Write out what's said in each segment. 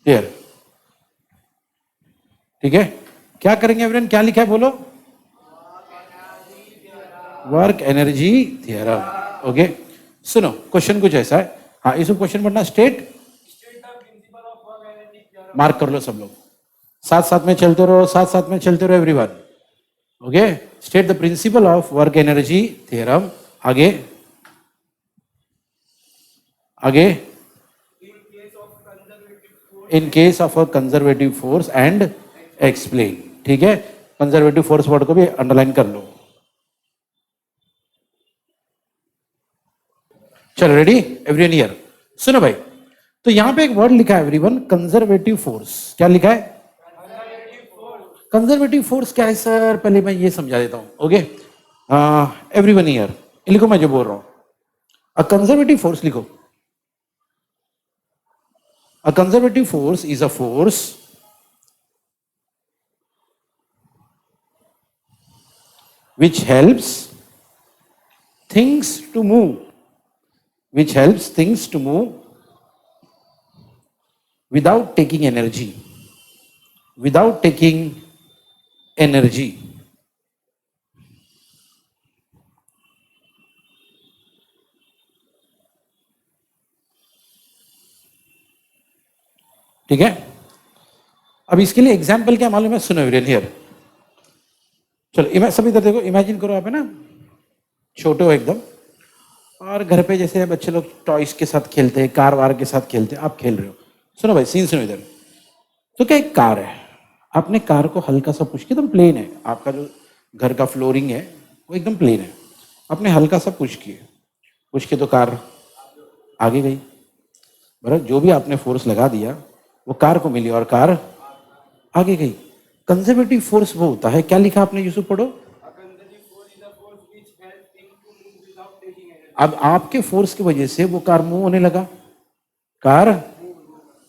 Here, ठीक है। क्या करेंगे एवरीवन, क्या लिखा है बोलो, वर्क एनर्जी थियरम। ओके, सुनो क्वेश्चन कुछ ऐसा है, हाँ इसको क्वेश्चन पढ़ना, स्टेट, मार्क कर लो सब लोग, साथ साथ में चलते रहो, साथ साथ में चलते रहो everyone. Okay, state the principle of work energy theorem. आगे आगे, in case of a conservative force and explain, ठीक है। कंजर्वेटिव फोर्स वर्ड को भी अंडरलाइन कर लो। चलो रेडी एवरीवन हियर, सुनो भाई, तो यहां पे एक वर्ड लिखा है एवरीवन, कंजर्वेटिव फोर्स। क्या लिखा है, कंजर्वेटिव फोर्स क्या है सर, पहले मैं ये समझा देता हूं। ओके एवरीवन हियर, लिखो मैं जो बोल रहा हूं, अ कंजर्वेटिव फोर्स लिखो, अ conservative force is a force which helps things to move, which helps things to move without taking energy, without taking energy। ठीक है, अब इसके लिए एग्जाम्पल क्या मालूम है, सुनो एवरीवन हियर, चलो सब इधर देखो, इमेजिन करो आप है ना, छोटे हो एकदम, और घर पे जैसे बच्चे लोग टॉयज के साथ खेलते हैं, कार वार के साथ खेलते हैं, आप खेल रहे हो। सुनो भाई सीन सुनो इधर, तो क्या एक कार है, आपने कार को हल्का सा पुश किया, एकदम प्लेन है, आपका जो घर का फ्लोरिंग है वो एकदम प्लेन है, आपने हल्का सा पुश किए तो कार आगे गई, बराबर, जो भी आपने फोर्स लगा दिया वो कार को मिली और कार आगे गई। कंजर्वेटिव फोर्स वो होता है, क्या लिखा आपने यूसुफ पढ़ो, अब आपके फोर्स की वजह से वो कार मूव होने लगा, कार,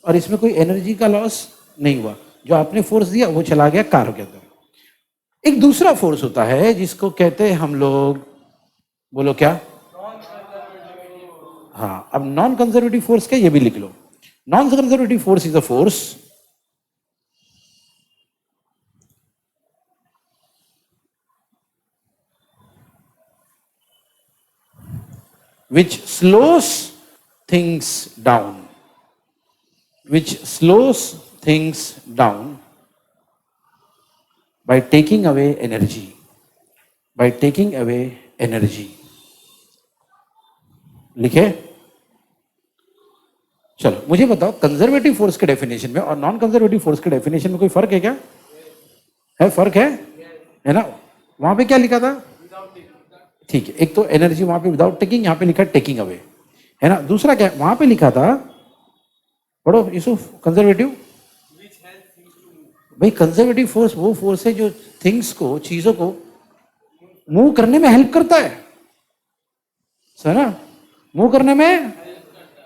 और इसमें कोई एनर्जी का लॉस नहीं हुआ, जो आपने फोर्स दिया वो चला गया कार के अंदर। एक दूसरा फोर्स होता है जिसको कहते हैं हम लोग, बोलो क्या, हाँ, अब नॉन कंजर्वेटिव फोर्स क्या, ये भी लिख लो, non conservative force is a force which slows things down, which slows things down by taking away energy, by taking away energy। लिखे, चलो मुझे बताओ कंजर्वेटिव फोर्स के डेफिनेशन में और नॉन कंजर्वेटिव फोर्स के डेफिनेशन में कोई फर्क है क्या, है फर्क है ना, वहां पे क्या लिखा था, ठीक है, एक तो एनर्जी वहां पे विदाउट टेकिंग, यहां पे लिखा टेकिंग अवे, है ना, दूसरा क्या वहां पे लिखा था, पढ़ो यूसुफ, कंजर्वेटिव, भाई कंजर्वेटिव फोर्स वो फोर्स है जो थिंग्स को, चीजों को मूव करने में हेल्प करता है, सर ना, मूव करने में।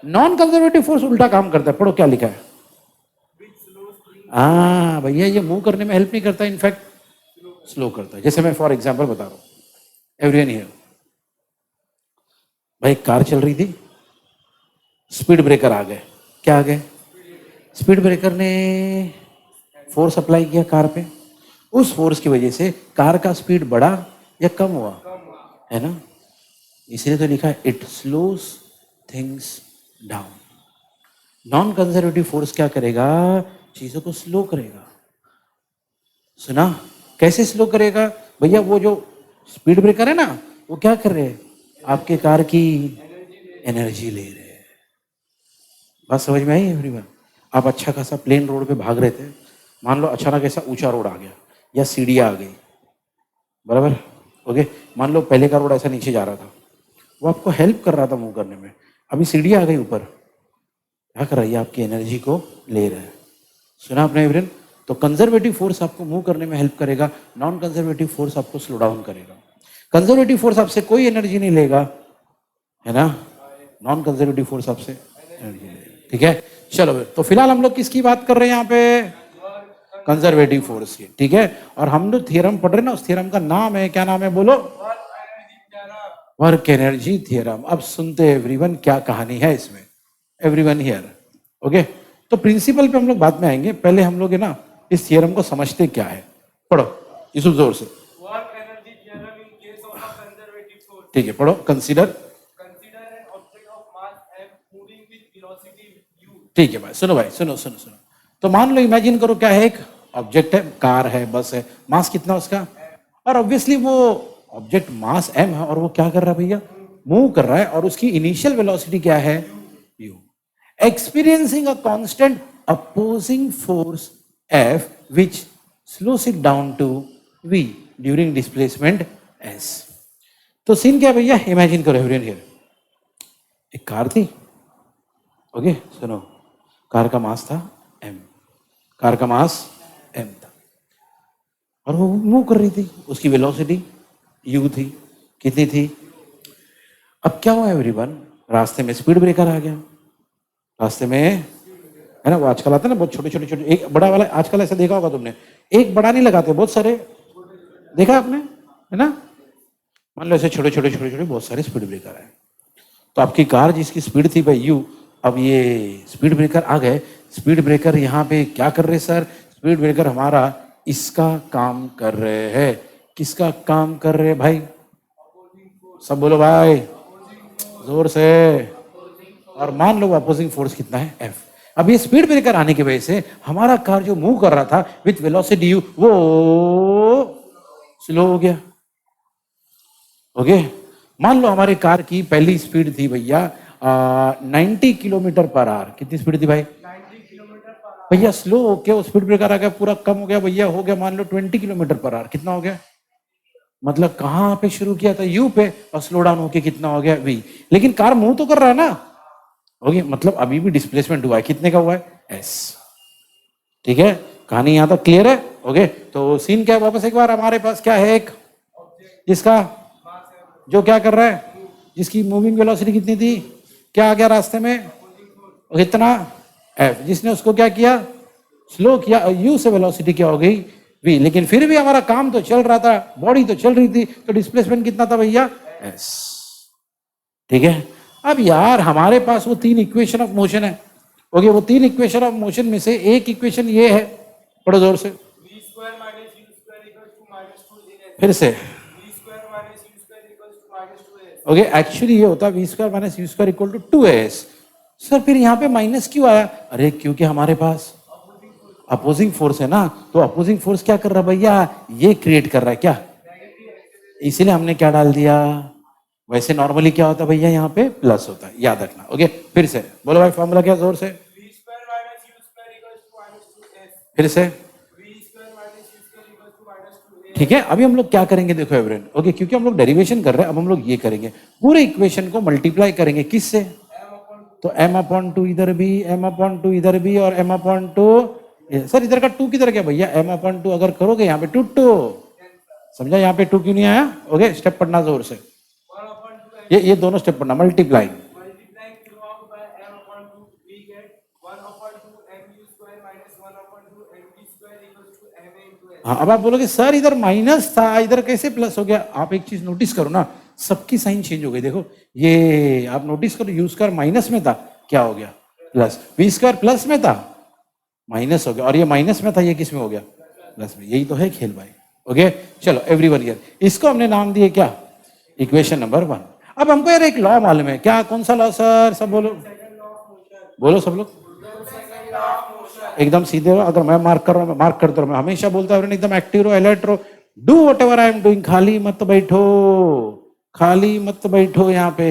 नॉन कंजर्वेटिव फोर्स उल्टा काम करता है, पढ़ो क्या लिखा है, हाँ भैया ये मूव करने में हेल्प नहीं करता, इनफैक्ट स्लो करता है। जैसे मैं फॉर एग्जांपल बता रहा हूं एवरीवन हियर, भाई कार चल रही थी, स्पीड ब्रेकर आ गए, क्या आ गए, स्पीड ब्रेकर ने फोर्स अप्लाई किया कार पे, उस फोर्स की वजह से कार का स्पीड बढ़ा या कम हुआ, है ना, इसलिए तो लिखा है it slows things down. Non conservative force क्या करेगा, चीजों को स्लो करेगा, सुना, कैसे स्लो करेगा भैया, वो जो स्पीड ब्रेकर है ना वो क्या कर रहे हैं, आपके कार की एनर्जी ले रहे हैं। बात समझ में आई एवरीवन, आप अच्छा खासा प्लेन रोड पे भाग रहे थे, मान लो अचानक ऐसा ऊंचा रोड आ गया या सीढ़ियाँ आ गई, बराबर, ओके, मान लो पहले का रोड ऐसा नीचे जा रहा था, वो आपको हेल्प कर रहा था मूव करने में, अभी सीढ़ियाँ आ गई ऊपर, क्या कर रही है, आपकी एनर्जी को ले रहा है। सुना आपने एवरीवन, तो कंजर्वेटिव फोर्स आपको मूव करने में हेल्प करेगा, नॉन कंजर्वेटिव फोर्स आपको स्लो डाउन करेगा। कंजर्वेटिव फोर्स आपसे कोई एनर्जी नहीं लेगा, है ना, नॉन कंजर्वेटिव फोर्स आपसे एनर्जी लेगा, ठीक है। चलो तो फिलहाल हम लोग किसकी बात कर रहे हैं यहाँ पे, कंजर्वेटिव फोर्स की, ठीक है। और हम लोग थियरम पढ़ रहे हैं ना, उस थियरम का नाम है, क्या नाम है बोलो, वर्क एनर्जी थियरम। अब सुनते एवरीवन क्या कहानी है इसमें, एवरीवन हियर, ओके, तो प्रिंसिपल पे हम लोग बाद में आएंगे, पहले हम लोग है ना इस थियरम को समझते क्या है। पढ़ो यूसुफ जोर से। Work energy theorem in case of a conservative source. ठीक है पढ़ो। Consider an object of mass m moving with velocity u। ठीक है भाई, सुनो भाई, सुनो सुनो सुनो। तो मान लो, इमेजिन करो क्या है, एक ऑब्जेक्ट है, कार है, बस है, मास कितना उसका, और ऑब्वियसली वो ऑब्जेक्ट मास m है और वो क्या कर रहा है भैया, मूव कर रहा है, और उसकी इनिशियल वेलोसिटी क्या है, u, experiencing a constant opposing force F which slows it down to V during displacement S। तो सीन क्या भैया, इमेजिन करो एवरीवन हियर, एक कार थी, ओके सुनो, कार का मास था m, कार का मास m था, और वो मूव कर रही थी, उसकी वेलोसिटी u थी, कितनी थी। अब क्या हुआ एवरीवन, रास्ते में स्पीड ब्रेकर आ गया, रास्ते में है ना, वो आजकल आता है ना बहुत छोटे छोटे छोटे, एक बड़ा वाला, आजकल ऐसा देखा होगा तुमने, एक बड़ा नहीं लगाते, बहुत सारे देखा आपने, है ना, मान लो ऐसे छोटे छोटे छोटे छोटे बहुत सारे स्पीड ब्रेकर है। तो आपकी कार जिसकी स्पीड थी भाई यू, अब ये स्पीड ब्रेकर आ गए, स्पीड ब्रेकर यहाँ पे क्या कर रहे सर, स्पीड ब्रेकर हमारा इसका काम कर रहे हैं, किसका काम कर रहे हैं भाई, सब बोलो भाई जोर से। और मान लो अपोजिंग फोर्स कितना है F। अब ये स्पीड ब्रेकर आने की वजह से हमारा कार जो मूव कर रहा था विथ वेलोसिटी u, वो स्लो हो गया। ओके, मान लो हमारे कार की पहली स्पीड थी भैया 90 किलोमीटर पर आवर, कितनी स्पीड थी भाई, 90 किलोमीटर पर आवर। भैया स्लो होके वो स्पीड ब्रेकर आ गया, पूरा कम हो गया भैया, हो गया मान लो 20 किलोमीटर पर आवर, कितना हो गया, मतलब कहां पे शुरू किया था यू पे, और स्लो डाउन होके कितना हो गया v। लेकिन कार मूव तो कर रहा है ना, ओके, मतलब अभी भी डिस्प्लेसमेंट हुआ है, कितने का हुआ है s। ठीक है, कहानी यहां तक क्लियर है। ओके, तो सीन क्या है, वापस एक बार, हमारे पास क्या है, एक जिसका जो क्या कर रहा है, जिसकी मूविंग वेलोसिटी कितनी थी, क्या आ गया रास्ते में, कितना f, जिसने उसको क्या किया, स्लो किया, u से वेलोसिटी क्या हो गई v, लेकिन फिर भी हमारा काम तो चल रहा था, बॉडी तो चल रही थी, तो डिस्प्लेसमेंट कितना था भैया s। ठीक है, अब यार हमारे पास वो तीन इक्वेशन ऑफ मोशन है, ओके, वो तीन इक्वेशन ऑफ मोशन में से एक इक्वेशन ये है, पढ़ो जोर से, v square minus u square equals to -2s। फिर से v square minus u square equals to -2s। Okay, actually ये होता है v square minus u square equal to 2s। Sir फिर यहाँ पे माइनस क्यों आया, अरे क्योंकि हमारे पास अपोजिंग फोर्स है ना, तो अपोजिंग फोर्स क्या कर रहा है भैया, ये क्रिएट कर रहा है क्या, इसीलिए हमने क्या डाल दिया, वैसे नॉर्मली क्या होता है भैया, यहाँ पे प्लस होता है, याद रखना। ओके, फिर से बोलो भाई फॉर्मूला क्या, जोर से, v square minus u square equals to -2s। फिर से, v square minus u square equals to -2s। ठीक है। अभी हम लोग क्या करेंगे, देखो एवरेन, ओके, क्योंकि हम लोग डेरिवेशन कर रहे हैं, अब हम लोग ये करेंगे, पूरे इक्वेशन को मल्टीप्लाई करेंगे किससे, तो m/2 इधर भी, m/2 इधर भी, और m/2, सर इधर का 2 किधर गया भैया, m/2 अगर करोगे यहाँ पे 2 समझा, यहाँ पे 2 क्यों नहीं आया। ओके, स्टेप पढ़ना जोर से, ये दोनों स्टेप पढ़ना, multiplying, multiplying throughout by m/2 we get 1/2 mu square minus 1/2 mv square equals to ma into s। हाँ, अब आप बोलोगे सर इधर माइनस था, इधर कैसे प्लस हो गया, आप एक चीज नोटिस करो ना, सबकी साइन चेंज हो गई, देखो ये आप नोटिस करो, यू स्क्वायर माइनस में था, क्या हो गया प्लस, वी स्क्वायर प्लस में था, माइनस हो गया, और ये माइनस में था, ये किस में हो गया, प्लस में। यही तो है खेल भाई। ओके, चलो एवरीवन हियर, इसको हमने नाम दिए क्या, इक्वेशन नंबर 1। अब हमको यार एक लॉ मालूम है, क्या, कौन सा लॉ सर, सब बोलो, बोलो सब लोग एकदम सीधे रहो, अगर मैं मार्क कर रहा हूँ, मार्क करते रहो, मैं हमेशा बोलता हूँ एकदम एक्टिव रहो, अलर्ट रहो, do what ever I am doing, खाली मत बैठो, खाली मत बैठो यहाँ पे।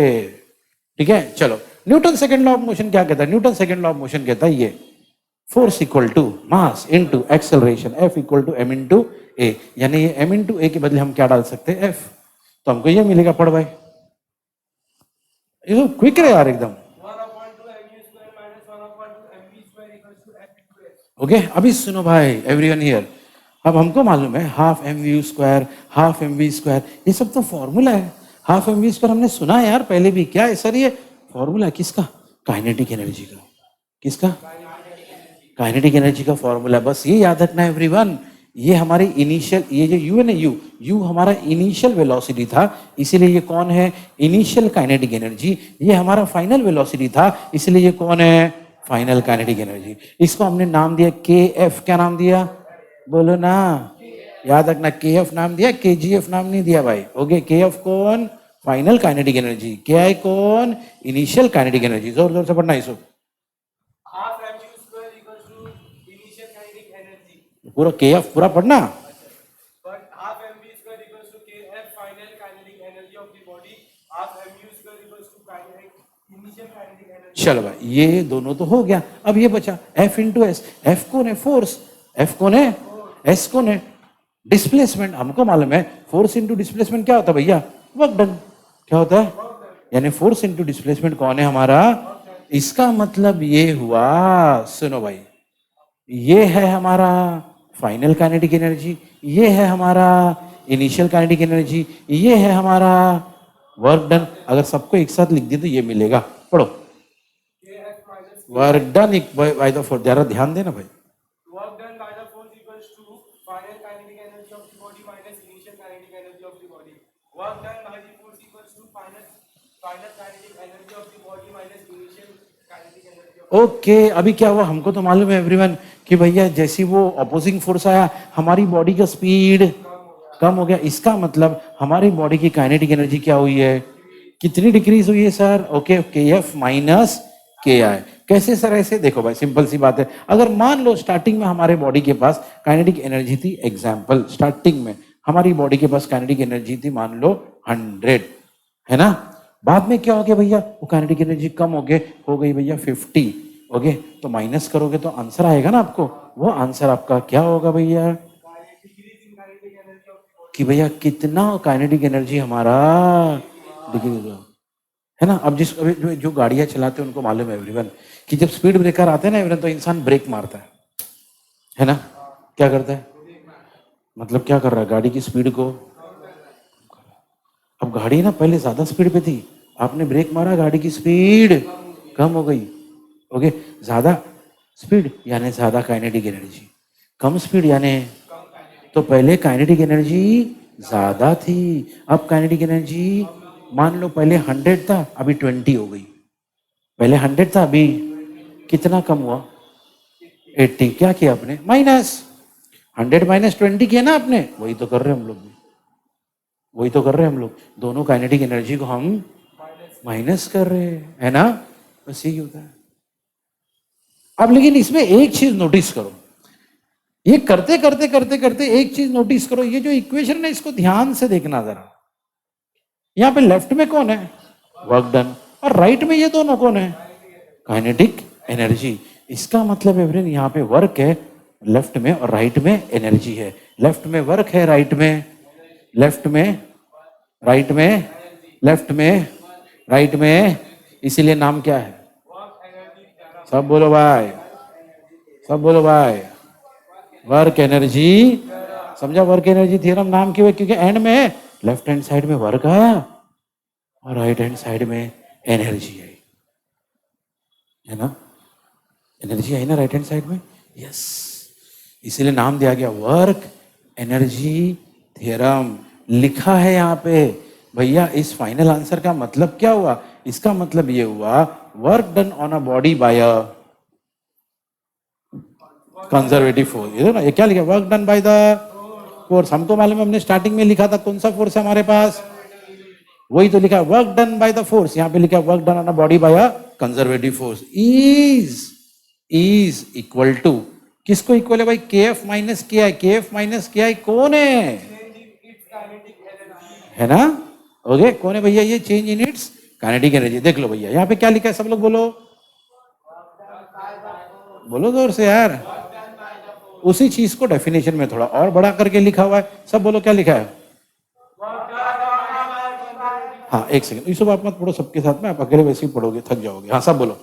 ठीक है, चलो, Newton second law of motion क्या कहता है, Newton second law of motion कहता है ये, force equal to mass into acceleration F equal to m into a, यानी ये m इंटू ए के बदले हम क्या डाल सकते हैं, F, तो हमको ये मिलेगा, पढ़ भाई, ये क्विक है यार एकदम। 1/2 mu square minus 1/2 mv square equals to f into s। Okay, अभी सुनो भाई एवरीवन हियर, अब हमको मालूम है half mv square, half mv square, ये सब तो फॉर्मूला है, हाफ mv स्क्वायर हमने सुना है यार पहले भी, क्या है सर ये फॉर्मूला है किसका, काइनेटिक एनर्जी का, किसका, काइनेटिक एनर्जी का फॉर्मूला, बस ये याद रखना है एवरीवन। ये हमारी इनिशियल, ये जो u है ना, u हमारा इनिशियल वेलोसिटी था, इसीलिए ये कौन है, इनिशियल काइनेटिक एनर्जी, ये हमारा फाइनल वेलोसिटी था, इसलिए ये कौन है, फाइनल काइनेटिक एनर्जी। इसको हमने नाम दिया के एफ। क्या नाम दिया? बोलो ना, याद रखना, के एफ नाम दिया, के जी एफ नाम नहीं दिया भाई। ओके, के एफ कौन? Final kinetic energy. के आई कौन? Initial kinetic energy. जोर जोर से पढ़ना इसको, half mu square equals to initial kinetic energy, पूरा के एफ पूरा पढ़ना। but half mv square equals to kf final kinetic energy of the body, half mu square equals to kinetic initial kinetic energy। चलो भाई, ये दोनों तो हो गया। अब ये बचा एफ इंटू एस। एफ कौन है? फोर्स। एफ कौन है? एस कौन है? डिस्प्लेसमेंट। हमको मालूम है फोर्स इंटू डिस्प्लेसमेंट क्या होता है भैया? Work done. क्या होता है? यानी फोर्स इंटू डिस्प्लेसमेंट कौन है हमारा? इसका मतलब ये हुआ, सुनो भाई, ये है हमारा फाइनल काइनेटिक एनर्जी, ये है हमारा इनिशियल काइनेटिक एनर्जी, ये है हमारा वर्क डन। अगर सबको एक साथ लिख दिए तो ये मिलेगा। पढ़ो, kf minus work done by the force. जरा ध्यान देना भाई। work done by the force equals to final kinetic energy of the body minus initial kinetic energy of the body, work done by the force equals to final kinetic energy of the body minus initial kinetic energy of okay, अभी क्या हुआ हमको तो मालूम है everyone कि भैया जैसी वो अपोजिंग फोर्स आया हमारी बॉडी का स्पीड कम हो गया। इसका मतलब हमारी बॉडी की काइनेटिक एनर्जी क्या हुई है? कितनी डिक्रीज हुई है सर? ओके, के एफ माइनस के आई। कैसे सर? ऐसे देखो भाई, सिंपल सी बात है। अगर मान लो स्टार्टिंग में हमारे बॉडी के पास काइनेटिक एनर्जी थी, एग्जाम्पल स्टार्टिंग में हमारी बॉडी के पास काइनेटिक एनर्जी थी मान लो 100, है ना। बाद में क्या हो गया भैया? वो काइनेटिक एनर्जी कम हो गई भैया 50। ओके, तो माइनस करोगे तो आंसर आएगा ना आपको। वो आंसर आपका क्या होगा भैया? कि भैया कितना काइनेटिक एनर्जी हमारा डिक्रीज हुआ, है ना। अब अभी जो गाड़ियां चलाते हैं उनको मालूम है एवरीवन कि जब स्पीड ब्रेकर आते हैं ना एवरीवन, तो इंसान ब्रेक मारता है ना। क्या करता है? मतलब क्या कर रहा है? गाड़ी की स्पीड को। अब गाड़ी ना पहले ज्यादा स्पीड पे थी, आपने ब्रेक मारा, गाड़ी की स्पीड कम हो गई। ओके, ज्यादा स्पीड यानी ज्यादा काइनेटिक एनर्जी, कम स्पीड यानी तो पहले काइनेटिक एनर्जी ज्यादा थी, अब काइनेटिक एनर्जी मान लो पहले 100 था अभी 20 हो गई। पहले 100 था अभी कितना कम हुआ? 80। क्या किया आपने? माइनस 100 माइनस 20 किया ना आपने। वही तो कर रहे हैं हम लोग भी, वही तो कर रहे हैं हम लोग। दोनों काइनेटिक एनर्जी को हम माइनस कर रहे हैं, है ना। बस यही होता है। अब लेकिन इसमें एक चीज नोटिस करो, ये करते करते करते करते एक चीज नोटिस करो, ये जो इक्वेशन है इसको ध्यान से देखना जरा। यहां पे लेफ्ट में कौन है? Work done. और राइट में ये दोनों कौन है? Kinetic energy. इसका मतलब एवरीवन यहाँ पे वर्क है लेफ्ट में और राइट में एनर्जी है। लेफ्ट में वर्क है, राइट में, लेफ्ट में, राइट में, लेफ्ट में, राइट में। इसीलिए नाम क्या है? सब बोलो भाई, सब बोलो भाई, वर्क एनर्जी। समझा? वर्क एनर्जी थ्योरम नाम क्यों है? क्योंकि एंड में लेफ्ट हैंड साइड में वर्क आया और राइट हैंड साइड में एनर्जी आई, है ना। एनर्जी आई ना राइट हैंड साइड में, यस। इसीलिए नाम दिया गया वर्क एनर्जी थ्योरम। लिखा है यहाँ पे भैया। इस फाइनल आंसर का मतलब क्या हुआ? इसका मतलब ये हुआ work done on a body by a conservative force. ये ना, ये क्या लिखा? Work done by the force. हमको मालूम है, हमने स्टार्टिंग में लिखा था कौन सा फोर्स है हमारे पास, वही तो लिखा work done by the force. यहाँ पे लिखा work done on a body by a conservative force is equal to, किसको इक्वल है भाई? के एफ माइनस के आई। के एफ माइनस के आई कौन है ना। ओके, कौन है भैया? ये change in its kinetic energy. देख लो भैया यहाँ पे क्या लिखा है, सब लोग बोलो, बोलो जोर से यार। उसी चीज को डेफिनेशन में थोड़ा और बड़ा करके लिखा हुआ है। सब बोलो क्या लिखा है। हाँ एक सेकंड, ये सब आप मत पढ़ो सबके साथ में, आप अकेले वैसे ही पढ़ोगे थक जाओगे। हाँ सब बोलो।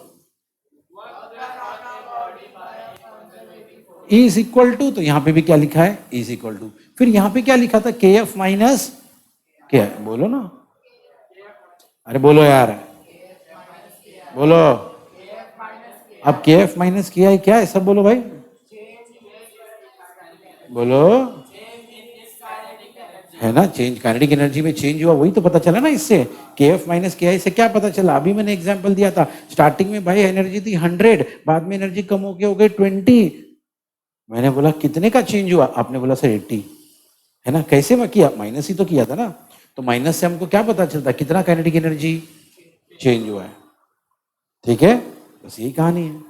इज इक्वल टू, तो यहाँ पे भी क्या लिखा है? Is equal to. फिर यहाँ पे क्या लिखा था? के एफ माइनस क्या है? बोलो ना, अरे बोलो यार, बोलो। अब के एफ माइनस के आई क्या है? सब बोलो भाई, बोलो। है ना, चेंज काइनेटिक एनर्जी में चेंज हुआ, वही तो पता चला ना इससे। के एफ माइनस के आई से क्या पता चला? अभी मैंने एग्जांपल दिया था, स्टार्टिंग में भाई एनर्जी थी 100, बाद में एनर्जी कम हो गई 20। मैंने बोला कितने का चेंज हुआ? आपने बोला सर 80। है ना, कैसे मैं किया? माइनस ही तो किया था ना। तो माइनस से हमको क्या पता चलता कितना काइनेटिक एनर्जी चेंज हुआ है? ठीक है, बस यही कहानी है।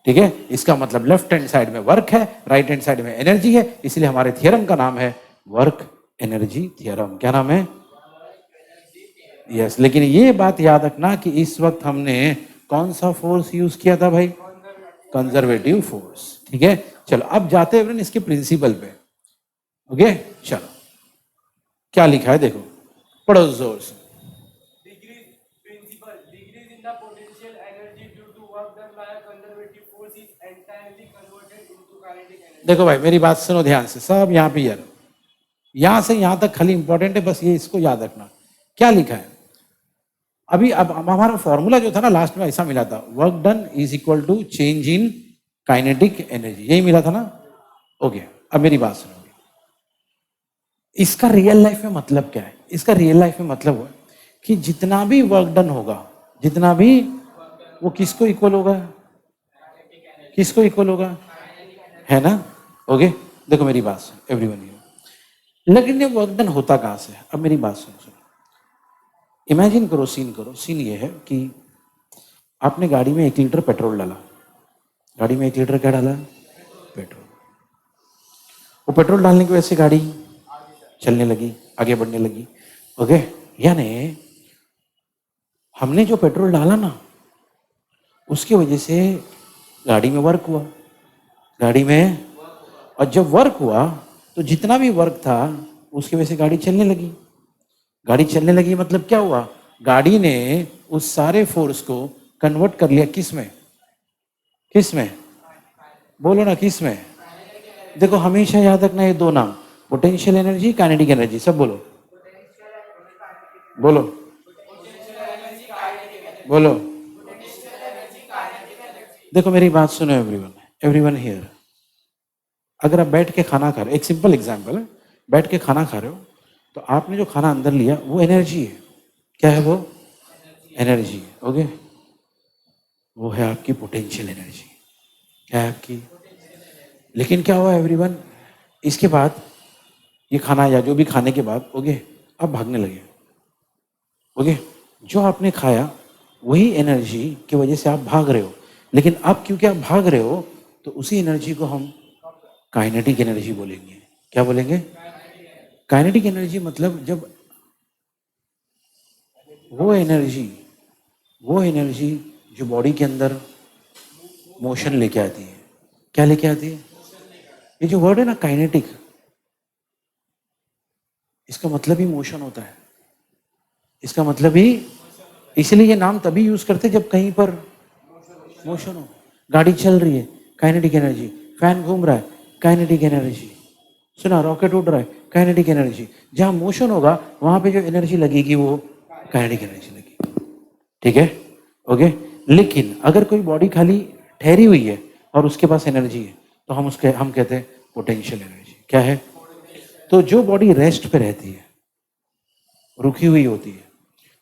ठीक है, इसका मतलब लेफ्ट हैंड साइड में वर्क है, राइट हैंड साइड में एनर्जी है, इसलिए हमारे थियरम का नाम है वर्क एनर्जी थ्योरम। क्या नाम है? यस। लेकिन ये बात याद रखना कि इस वक्त हमने कौन सा फोर्स यूज किया था भाई? Conservative force. ठीक है, चलो अब जाते हैं इसके प्रिंसिपल पे। ओके, चलो क्या लिखा है देखो, पढ़ो जोर से। Decrease in the potential energy due to work done by a conservative force is entirely converted into kinetic energy. देखो भाई मेरी बात सुनो ध्यान से, सब यहाँ पे यार, यहां से यहां तक खाली इंपॉर्टेंट है, बस ये इसको याद रखना। क्या लिखा है अभी? अब हमारा फॉर्मूला जो था ना लास्ट में ऐसा मिला था, work done is equal to change in kinetic energy, यही मिला था ना। ओके, अब मेरी बात सुनो, इसका रियल लाइफ में मतलब क्या है? इसका रियल लाइफ में मतलब है कि जितना भी वर्क डन होगा, जितना भी, वो किसको इक्वल होगा? किसको इक्वल होगा? है ना। ओके, देखो मेरी बात सुन एवरीवन, लेकिन ये वर्क डन होता कहां से? अब मेरी बात सुनो, इमेजिन करो, सीन करो। सीन ये है कि आपने गाड़ी में 1 लीटर पेट्रोल डाला। गाड़ी में 1 लीटर क्या डाला? पेट्रोल। वो पेट्रोल डालने की वजह से गाड़ी चलने लगी, आगे बढ़ने लगी। ओके, यानी हमने जो पेट्रोल डाला ना, उसकी वजह से गाड़ी में वर्क हुआ, गाड़ी में, और जब वर्क हुआ तो जितना भी वर्क था उसकी वजह से गाड़ी चलने लगी। गाड़ी चलने लगी मतलब क्या हुआ? गाड़ी ने उस सारे फोर्स को कन्वर्ट कर लिया किस में? किस में? बोलो ना, किस में? देखो हमेशा याद रखना ये 2 नाम, पोटेंशियल एनर्जी, काइनेटिक एनर्जी, सब बोलो, बोलो, बोलो। देखो मेरी बात सुनो एवरीवन, एवरीवन हियर, अगर आप बैठ के खाना खा रहे हो, एक सिंपल एग्जांपल है, बैठ के खाना खा रहे हो, तो आपने जो खाना अंदर लिया वो एनर्जी है। क्या है वो? एनर्जी है। ओके, वो है आपकी पोटेंशियल एनर्जी। क्या है आपकी? लेकिन क्या हुआ एवरीवन, इसके बाद ये खाना या जो भी खाने के बाद, ओके, आप भागने लगे। ओके, जो आपने खाया वही एनर्जी की वजह से आप भाग रहे हो, लेकिन अब क्योंकि आप भाग रहे हो तो उसी एनर्जी को हम काइनेटिक एनर्जी बोलेंगे। क्या बोलेंगे? काइनेटिक एनर्जी मतलब जब वो एनर्जी जो बॉडी के अंदर मोशन लेके आती है। क्या लेके आती है? ये जो वर्ड है ना काइनेटिक, इसका मतलब ही मोशन होता है। इसका मतलब ही, इसलिए ये नाम तभी यूज करते जब कहीं पर मोशन हो। गाड़ी चल रही है, काइनेटिक एनर्जी। फैन घूम रहा है, काइनेटिक एनर्जी। सुना, रॉकेट उड़ रहा है, काइनेटिक एनर्जी। जहां मोशन होगा वहां पे जो एनर्जी लगेगी वो काइनेटिक एनर्जी लगेगी। ठीक है, ओके। लेकिन अगर कोई बॉडी खाली ठहरी हुई है और उसके पास एनर्जी है तो हम कहते हैं पोटेंशियल एनर्जी। क्या है? तो जो बॉडी रेस्ट पे रहती है, रुकी हुई होती है,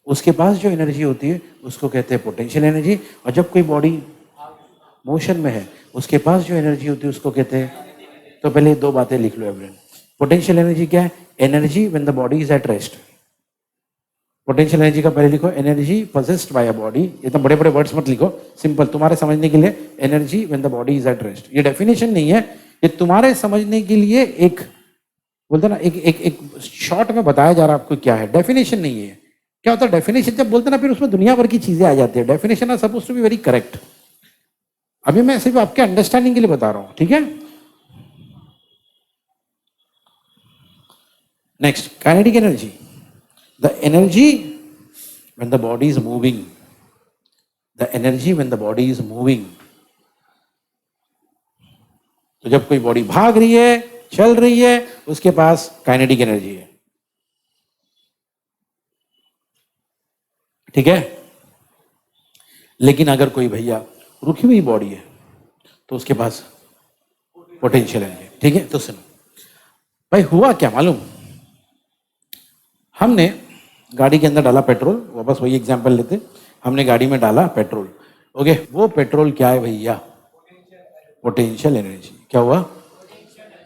उसके पास जो एनर्जी होती है उसको कहते हैं पोटेंशियल एनर्जी। और जब कोई बॉडी मोशन में है उसके पास जो एनर्जी होती है उसको कहते हैं, तो पहले 2 बातें लिख लो एवरीवन। पोटेंशियल एनर्जी क्या है? Energy when the body is at rest. Potential energy का पहले लिखो, energy possessed by a body. इतना बड़े बड़े वर्ड्स मत लिखो, सिंपल तुम्हारे समझने के लिए, energy when the body is at rest. ये डेफिनेशन नहीं है, ये तुम्हारे समझने के लिए एक, बोलते ना, एक शॉर्ट में बताया जा रहा है आपको क्या है, डेफिनेशन नहीं है। क्या होता है डेफिनेशन? जब बोलते ना फिर उसमें दुनिया भर की चीजें आ जाती है। Definition are supposed to be very correct. अभी मैं सिर्फ आपके अंडरस्टैंडिंग के लिए बता रहा हूं, ठीक है। Next, kinetic energy, the energy when the body is moving. The energy when the body is moving. तो जब कोई बॉडी भाग रही है, चल रही है, उसके पास काइनेटिक एनर्जी है। ठीक है। लेकिन अगर कोई भैया रुकी हुई बॉडी है तो उसके पास पोटेंशियल एनर्जी। ठीक है, तो सुनो भाई, हुआ क्या मालूम? हमने गाड़ी के अंदर डाला पेट्रोल, वापस वही एग्जांपल लेते, हमने गाड़ी में डाला पेट्रोल, ओके, वो पेट्रोल क्या है भैया? Potential energy. क्या हुआ?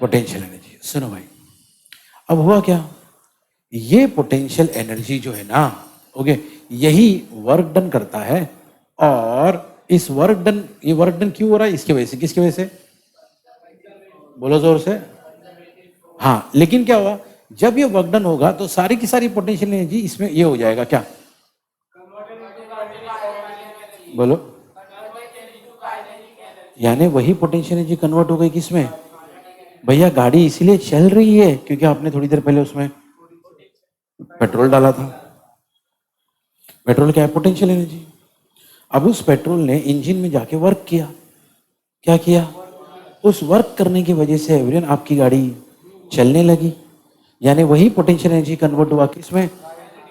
Potential energy. सुनो भाई, अब हुआ क्या, ये पोटेंशियल एनर्जी जो है ना, ओके, यही वर्क डन करता है, और इस वर्क डन, ये वर्क डन क्यों हो रहा है? इसकी वजह से। किसकी वजह से? बोलो जोर से। हाँ, लेकिन क्या हुआ, जब ये वर्क डन होगा तो सारी की सारी पोटेंशियल एनर्जी इसमें ये हो जाएगा, क्या? बोलो। यानी वही पोटेंशियल एनर्जी कन्वर्ट हो गई किसमें? भैया गाड़ी इसीलिए चल रही है क्योंकि आपने थोड़ी देर पहले उसमें पेट्रोल डाला था। पेट्रोल क्या है? Potential energy. अब उस पेट्रोल ने इंजन में जाके वर्क किया। क्या किया? उस वर्क करने की वजह से एवरीवन आपकी गाड़ी चलने लगी, यानी वही पोटेंशियल एनर्जी कन्वर्ट हुआ किसमें?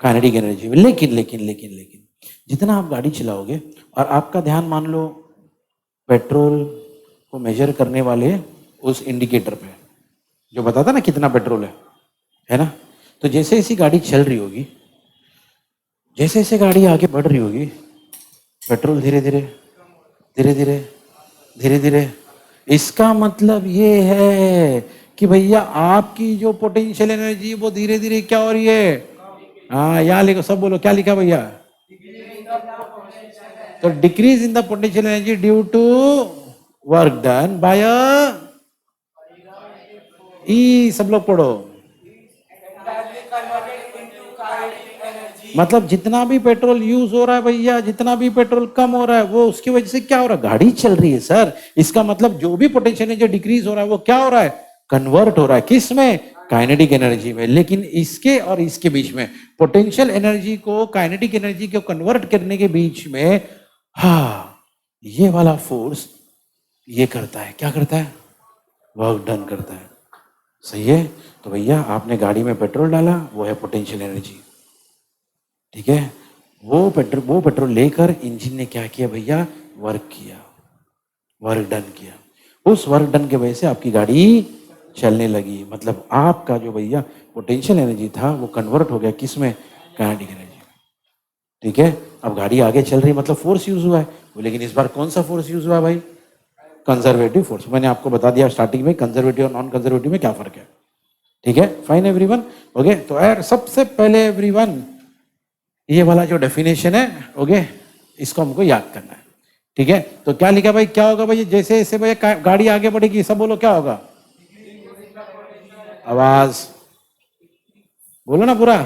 काइनेटिक एनर्जी में। लेकिन लेकिन लेकिन लेकिन जितना आप गाड़ी चलाओगे और आपका ध्यान मान लो पेट्रोल को मेजर करने वाले उस इंडिकेटर पे जो बताता ना कितना पेट्रोल है ना, तो जैसे जैसी गाड़ी चल रही होगी, जैसे जैसे गाड़ी आगे बढ़ रही होगी, पेट्रोल धीरे धीरे धीरे धीरे धीरे धीरे, इसका मतलब ये है कि भैया आपकी जो पोटेंशियल एनर्जी वो धीरे धीरे क्या हो रही है? हाँ, यहाँ लिखो, सब बोलो, क्या लिखा भैया? तो decrease in the potential energy due to work done by E, सब लोग पढ़ो। मतलब जितना भी पेट्रोल यूज हो रहा है भैया, जितना भी पेट्रोल कम हो रहा है, वो उसकी वजह से क्या हो रहा है? गाड़ी चल रही है सर। इसका मतलब जो भी पोटेंशियल एनर्जी डिक्रीज हो रहा है वो क्या हो रहा है? कन्वर्ट हो रहा है किस में? काइनेटिक एनर्जी में। लेकिन इसके और इसके बीच में, पोटेंशियल एनर्जी को काइनेटिक एनर्जी को कन्वर्ट करने के बीच में, हाँ, ये वाला फोर्स ये करता है। क्या करता है? वर्क डन करता है। सही है? तो भैया आपने गाड़ी में पेट्रोल डाला, वो है पोटेंशियल एनर्जी, ठीक है। वो पेट्रोल लेकर इंजन ने क्या किया भैया? वर्क किया, वर्क डन किया। उस वर्क डन के वजह से आपकी गाड़ी चलने लगी। मतलब आपका जो भैया पोटेंशियल एनर्जी था वो कन्वर्ट हो गया किसमें? Kinetic energy. ठीक है, अब गाड़ी आगे चल रही, मतलब फोर्स यूज हुआ है। लेकिन इस बार कौन सा फोर्स यूज हुआ भाई? Conservative force. मैंने आपको बता दिया स्टार्टिंग में कंजर्वेटिव और नॉन कंजर्वेटिव में क्या फर्क है। ठीक है, फाइन एवरीवन। ओके, तो यार सबसे पहले एवरीवन ये वाला जो डेफिनेशन है, ओके, इसको हमको याद करना है। ठीक है, तो क्या लिखा भाई? क्या होगा भाई जैसे जैसे भैया गाड़ी आगे बढ़ेगी, सब बोलो क्या होगा? आवाज बोलो ना पूरा,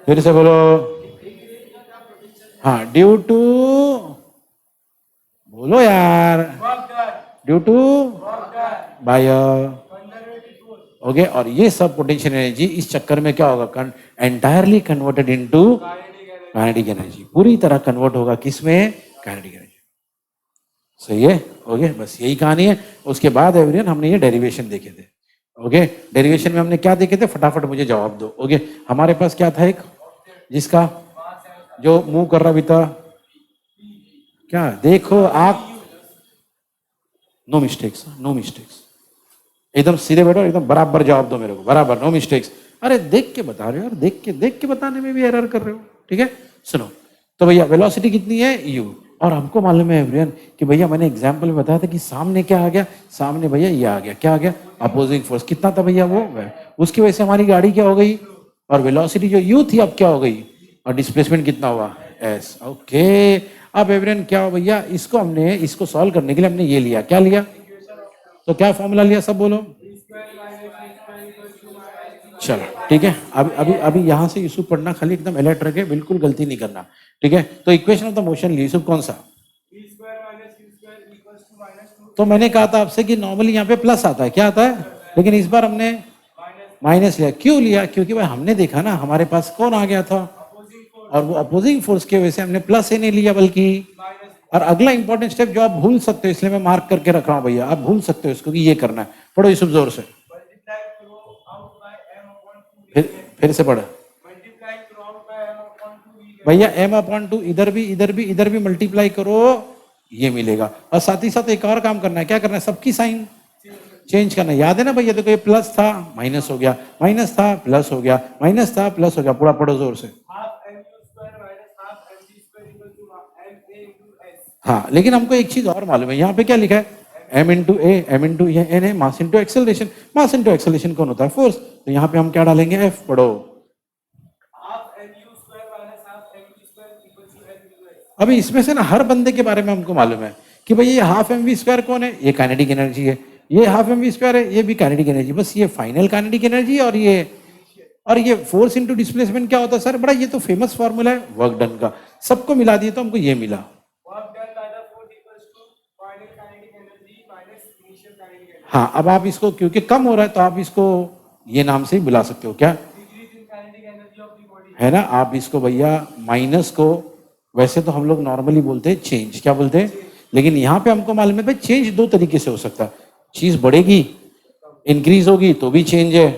फिर से बोलो। हाँ, ड्यू टू, बोलो यार, ड्यू टू बाय, ओके। और ये सब पोटेंशियल एनर्जी इस चक्कर में क्या होगा? Entirely converted into kinetic energy. पूरी तरह कन्वर्ट होगा किसमें? Kinetic energy. सही है? ओके, बस यही कहानी है। उसके बाद एवरीवन हमने ये डेरिवेशन देखे थे। ओके, डेरिवेशन में हमने क्या देखे थे? फटाफट मुझे जवाब दो। ओके, हमारे पास क्या था? एक जिसका जो मूव कर रहा भी था, क्या देखो आप, नो मिस्टेक्स, नो मिस्टेक्स, एकदम सीधे बैठो, एकदम बराबर जवाब दो मेरे को, बराबर, नो मिस्टेक्स। अरे देख के बता रहे हो यार, देख के बताने में भी एरर कर रहे हो। ठीक है, सुनो। तो भैया वेलोसिटी कितनी है? u। और हमको मालूम है एवरीवन कि भैया मैंने एग्जांपल में बताया था कि सामने क्या आ गया? सामने भैया ये आ गया। क्या आ गया? Opposing force. कितना था भैया वो? उसकी वजह से हमारी गाड़ी क्या हो गई? और वेलोसिटी जो u थी अब क्या हो गई? और डिस्प्लेसमेंट कितना हुआ? s। ओके, अब एवरीवन क्या हो भैया? इसको हमने, इसको सॉल्व करने के लिए हमने ये लिया। क्या लिया? तो क्या फॉर्मूला लिया? सब बोलो। चलो ठीक है, अभी यहाँ से यूसुफ पढ़ना, खाली एकदम अलर्ट रखे, बिल्कुल गलती नहीं करना। ठीक है, तो इक्वेशन ऑफ द मोशन ली यूसुफ, कौन सा? तो मैंने कहा था आपसे कि नॉर्मली यहाँ पे प्लस आता है, क्या आता है? लेकिन इस बार हमने माइनस लिया। क्यों लिया? क्योंकि भाई हमने देखा ना हमारे पास कौन आ गया था, और वो अपोजिंग फोर्स की वजह से हमने प्लस ही नहीं लिया बल्कि। और अगला इंपॉर्टेंट स्टेप जो आप भूल सकते हो, इसलिए मैं मार्क करके रख रहा हूँ भैया, आप भूल सकते हो इसको कि ये करना है। पढ़ो यूसुफ जोर से, फिर से पढ़ो भैया। m/2 इधर भी मल्टीप्लाई करो, ये मिलेगा। और साथ ही साथ एक और काम करना है। क्या करना है? सबकी साइन चेंज करना। याद है ना भैया, देखो ये प्लस था माइनस हो गया, माइनस था प्लस हो गया, माइनस था प्लस हो गया, पूरा पढ़ो जोर से। Half M U square minus half M V square equal to M A into S. हाँ, लेकिन हमको एक चीज और मालूम है, यहाँ पे क्या लिखा है, m इंटू ए, एम इंटू ये एन है, mass into acceleration. Mass into acceleration कौन होता है, फोर्स। तो यहाँ पे हम क्या डालेंगे, f। पढ़ो। Half M U square minus half M V square equal to M into S. अभी इसमें से ना हर बंदे के बारे में हमको मालूम है कि भाई ये हाफ एम वी स्क्वायर कौन है, ये काइनेटिक एनर्जी है। ये हाफ एम वी स्क्वायर है, ये भी काइनेटिक एनर्जी। बस ये फाइनल काइनेटिक एनर्जी और ये फोर्स इंटू डिस्प्लेसमेंट क्या होता है सर, बड़ा ये तो फेमस फॉर्मूला है वर्क डन का। सबको मिला दिए तो हमको ये मिला। Work done by the force equals to final kinetic energy minus initial kinetic energy. हाँ, अब आप इसको क्योंकि कम हो रहा है तो आप इसको ये नाम से ही बुला सकते हो, क्या decrease in kinetic energy of the body. है ना। आप इसको भैया माइनस को, वैसे तो हम लोग नॉर्मली बोलते हैं चेंज, क्या बोलते हैं, लेकिन यहाँ पे हमको मालूम है भाई चेंज दो तरीके से हो सकता है। चीज बढ़ेगी, इंक्रीज होगी तो भी चेंज है,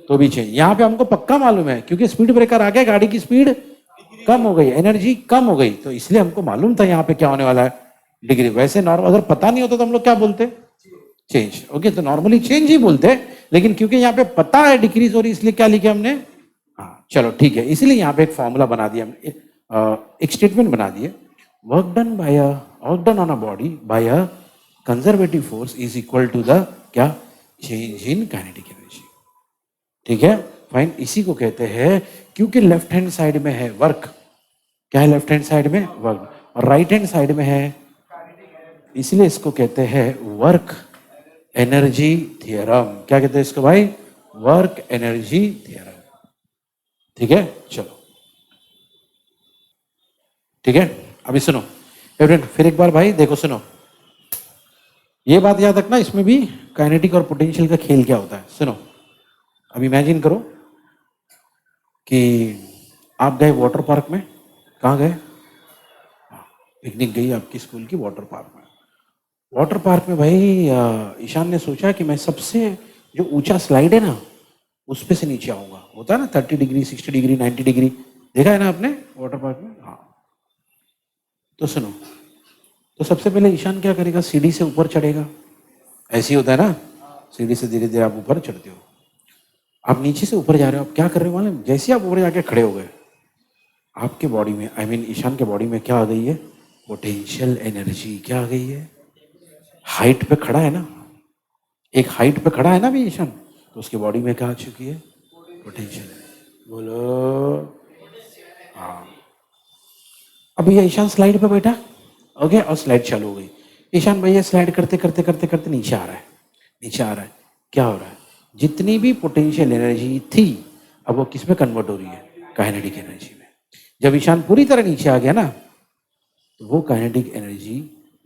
तो भी चेंज। यहाँ पे हमको पक्का मालूम है क्योंकि स्पीड ब्रेकर आ गया, गाड़ी की स्पीड कम हो गई, एनर्जी कम हो गई, तो इसलिए हमको मालूम था यहाँ पे क्या होने वाला है, डिग्री। वैसे नॉर्मल अगर पता नहीं होता तो हम लोग क्या बोलते, चेंज। ओके, तो नॉर्मली चेंज ही बोलते हैं, लेकिन क्योंकि यहाँ पे पता है डिक्रीज हो रही, इसलिए क्या लिखे हमने, हाँ चलो ठीक है। इसलिए यहाँ पे एक फॉर्मूला बना दिया हमने, एक स्टेटमेंट बना दिए, work done on a body by a conservative force is equal to the क्या, चेंज इन काइनेटिक एनर्जी। ठीक है, फाइन। इसी को कहते हैं, क्योंकि लेफ्ट हैंड साइड में है वर्क, क्या है लेफ्ट हैंड साइड में वर्क, और राइट हैंड साइड में है, इसलिए इसको कहते हैं वर्क एनर्जी थियरम। क्या कहते हैं इसको भाई, वर्क एनर्जी थियरम। ठीक है, चलो ठीक है। अभी सुनो एवरेंट, फिर एक बार भाई देखो सुनो, ये बात याद रखना, इसमें भी काइनेटिक और पोटेंशियल का खेल क्या होता है। सुनो, अब इमेजिन करो कि आप गए वाटर पार्क में, कहाँ गए, पिकनिक गई आपकी स्कूल की वाटर पार्क में। वाटर पार्क में भाई ईशान ने सोचा कि मैं सबसे जो ऊंचा स्लाइड है ना उस पे से नीचे आऊंगा। होता है ना 30 डिग्री, 60 डिग्री, 90 डिग्री, देखा है ना आपने वाटर पार्क में। हाँ, तो सुनो, तो सबसे पहले ईशान क्या करेगा, सीढ़ी से ऊपर चढ़ेगा। ऐसे ही होता है ना, सीढ़ी से धीरे धीरे आप ऊपर चढ़ते हो। आप नीचे से ऊपर जा रहे हो, आप क्या कर रहे हो मालूम, जैसे आप ऊपर जाके खड़े हो गए, आपके बॉडी में, आई मीन ईशान के बॉडी में क्या आ गई है, पोटेंशियल एनर्जी। क्या आ गई है, हाइट पे खड़ा है ना, एक हाइट पे खड़ा है ना भी ईशान, तो उसके बॉडी में क्या आ चुकी है, पोटेंशियल। बोलो हाँ। अब भैया ईशान स्लाइड पे बैठा, ओके, और स्लाइड चालू हो गई। ईशान भैया स्लाइड करते करते करते करते नीचे आ रहा है, नीचे आ रहा है। क्या हो रहा है, जितनी भी पोटेंशियल एनर्जी थी अब वो किस में कन्वर्ट हो रही है, काइनेटिक एनर्जी में। जब ईशान पूरी तरह नीचे आ गया ना, तो वो काइनेटिक एनर्जी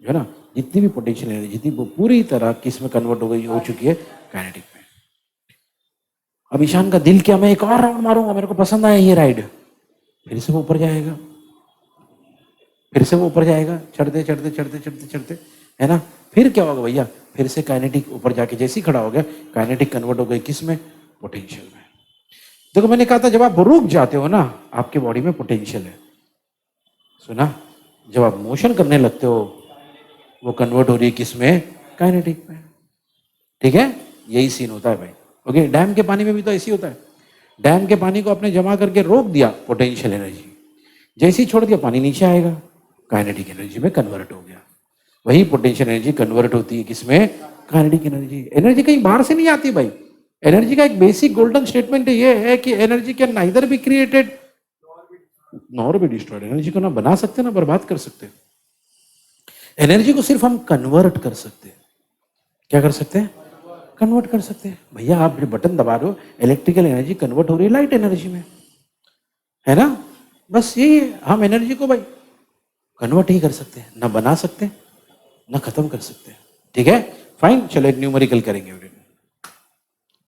जो है ना, जितनी भी पोटेंशियल एनर्जी थी वो पूरी तरह किस में कन्वर्ट हो गई, हो चुकी है, काइनेटिक में। अब ईशान का दिल क्या, मैं एक और राउंड मारूंगा, मेरे को पसंद आया ये राइड। फिर से वो ऊपर जाएगा, फिर से वो ऊपर जाएगा, चढ़ते चढ़ते चढ़ते चढ़ते चढ़ते, है ना। फिर क्या होगा भैया, फिर से काइनेटिक ऊपर जाके जैसे ही खड़ा हो गया, काइनेटिक कन्वर्ट हो गई किस में, पोटेंशियल में। देखो मैंने कहा था जब आप रुक जाते हो ना, आपके बॉडी में पोटेंशियल है। सुना, जब आप मोशन करने लगते हो वो कन्वर्ट हो रही है किस में, काइनेटिक में। ठीक है, यही सीन होता है भाई। ओके, डैम के पानी में भी तो ऐसी होता है। डैम के पानी को आपने जमा करके रोक दिया, पोटेंशियल एनर्जी, जैसे ही छोड़ दिया पानी नीचे आएगा, काइनेटिक एनर्जी में कन्वर्ट हो गया। वही पोटेंशियल एनर्जी कन्वर्ट होती है किसमें, काइनेटिक एनर्जी। एनर्जी कहीं बाहर से नहीं आती भाई। एनर्जी का एक बेसिक गोल्डन स्टेटमेंट ये है कि energy can neither be created nor be destroyed. Energy को ना बना सकते ना बर्बाद कर सकते। एनर्जी को सिर्फ हम कन्वर्ट कर सकते हैं। क्या कर सकते हैं, कन्वर्ट कर सकते हैं। भैया आप बटन दबा रहे हो, इलेक्ट्रिकल एनर्जी कन्वर्ट हो रही है लाइट एनर्जी में, है ना। बस यही है, हम एनर्जी को भाई कन्वर्ट ही कर सकते हैं, ना बना सकते ना खत्म कर सकते। ठीक है, फाइन। चलो एक न्यूमेरिकल करेंगे।